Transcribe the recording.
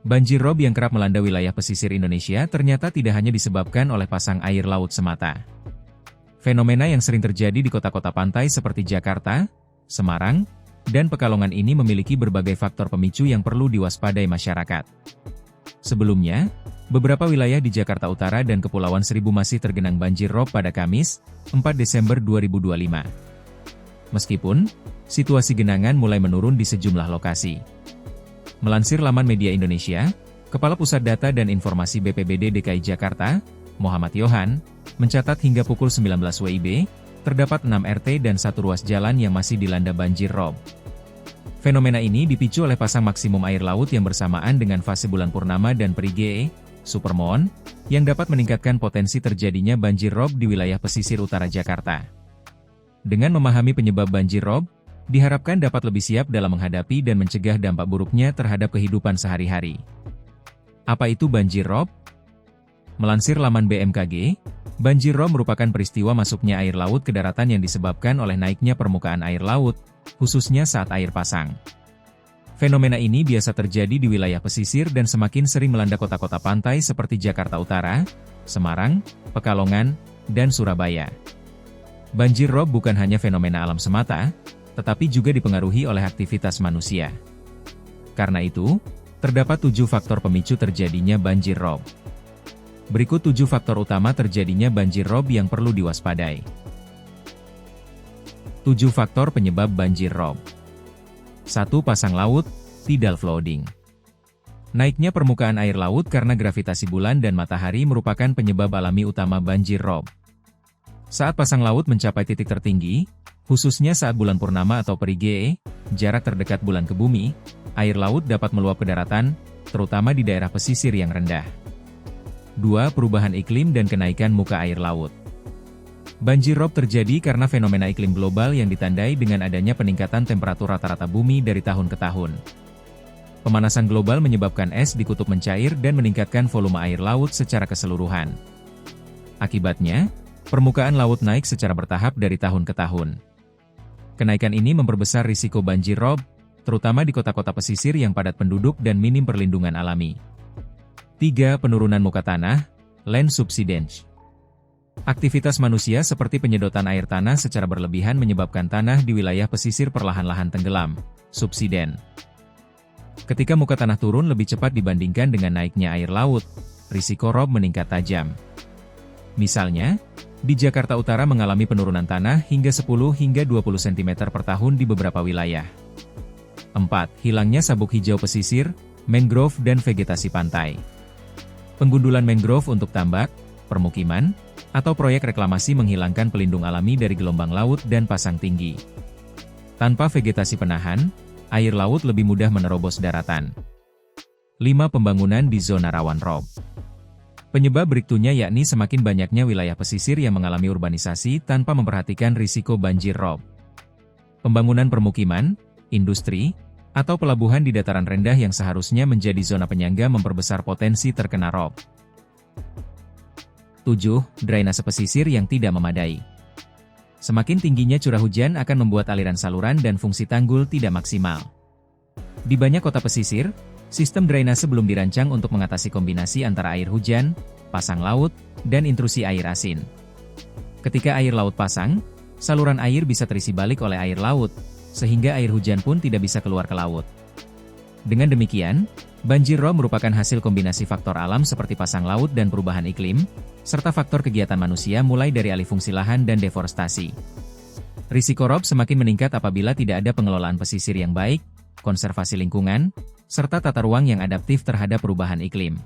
Banjir rob yang kerap melanda wilayah pesisir Indonesia ternyata tidak hanya disebabkan oleh pasang air laut semata. Fenomena yang sering terjadi di kota-kota pantai seperti Jakarta, Semarang, dan Pekalongan ini memiliki berbagai faktor pemicu yang perlu diwaspadai masyarakat. Sebelumnya, beberapa wilayah di Jakarta Utara dan Kepulauan Seribu masih tergenang banjir rob pada Kamis, 4 Desember 2025. Meskipun, situasi genangan mulai menurun di sejumlah lokasi. Melansir laman media Indonesia, Kepala Pusat Data dan Informasi BPBD DKI Jakarta, Muhammad Yohan, mencatat hingga pukul 19 WIB, terdapat 6 RT dan 1 ruas jalan yang masih dilanda banjir rob. Fenomena ini dipicu oleh pasang maksimum air laut yang bersamaan dengan fase bulan purnama dan perigee, supermoon, yang dapat meningkatkan potensi terjadinya banjir rob di wilayah pesisir utara Jakarta. Dengan memahami penyebab banjir rob, diharapkan dapat lebih siap dalam menghadapi dan mencegah dampak buruknya terhadap kehidupan sehari-hari. Apa itu banjir rob? Melansir laman BMKG, banjir rob merupakan peristiwa masuknya air laut ke daratan yang disebabkan oleh naiknya permukaan air laut, khususnya saat air pasang. Fenomena ini biasa terjadi di wilayah pesisir dan semakin sering melanda kota-kota pantai seperti Jakarta Utara, Semarang, Pekalongan, dan Surabaya. Banjir rob bukan hanya fenomena alam semata, tetapi juga dipengaruhi oleh aktivitas manusia. Karena itu, terdapat 7 faktor pemicu terjadinya banjir rob. Berikut 7 faktor utama terjadinya banjir rob yang perlu diwaspadai. 7 faktor penyebab banjir rob. 1. Pasang laut, tidal flooding. Naiknya permukaan air laut karena gravitasi bulan dan matahari merupakan penyebab alami utama banjir rob. Saat pasang laut mencapai titik tertinggi, khususnya saat bulan purnama atau perigee, jarak terdekat bulan ke bumi, air laut dapat meluap ke daratan, terutama di daerah pesisir yang rendah. 2. Perubahan iklim dan kenaikan muka air laut. Banjir rob terjadi karena fenomena iklim global yang ditandai dengan adanya peningkatan temperatur rata-rata bumi dari tahun ke tahun. Pemanasan global menyebabkan es di kutub mencair dan meningkatkan volume air laut secara keseluruhan. Akibatnya, permukaan laut naik secara bertahap dari tahun ke tahun. Kenaikan ini memperbesar risiko banjir rob, terutama di kota-kota pesisir yang padat penduduk dan minim perlindungan alami. 3. Penurunan muka tanah, land subsidence. Aktivitas manusia seperti penyedotan air tanah secara berlebihan menyebabkan tanah di wilayah pesisir perlahan-lahan tenggelam, subsiden. Ketika muka tanah turun lebih cepat dibandingkan dengan naiknya air laut, risiko rob meningkat tajam. Misalnya, di Jakarta Utara mengalami penurunan tanah hingga 10 hingga 20 cm per tahun di beberapa wilayah. 4. Hilangnya sabuk hijau pesisir, mangrove dan vegetasi pantai. Penggundulan mangrove untuk tambak, permukiman, atau proyek reklamasi menghilangkan pelindung alami dari gelombang laut dan pasang tinggi. Tanpa vegetasi penahan, air laut lebih mudah menerobos daratan. 5. Pembangunan di zona rawan rob. Penyebab berikutnya yakni semakin banyaknya wilayah pesisir yang mengalami urbanisasi tanpa memperhatikan risiko banjir rob. Pembangunan permukiman, industri, atau pelabuhan di dataran rendah yang seharusnya menjadi zona penyangga memperbesar potensi terkena rob. 7. Drainase pesisir yang tidak memadai. Semakin tingginya curah hujan akan membuat aliran saluran dan fungsi tanggul tidak maksimal. Di banyak kota pesisir, sistem drainase belum dirancang untuk mengatasi kombinasi antara air hujan, pasang laut, dan intrusi air asin. Ketika air laut pasang, saluran air bisa terisi balik oleh air laut, sehingga air hujan pun tidak bisa keluar ke laut. Dengan demikian, banjir rob merupakan hasil kombinasi faktor alam seperti pasang laut dan perubahan iklim, serta faktor kegiatan manusia mulai dari alih fungsi lahan dan deforestasi. Risiko rob semakin meningkat apabila tidak ada pengelolaan pesisir yang baik, konservasi lingkungan, serta tata ruang yang adaptif terhadap perubahan iklim.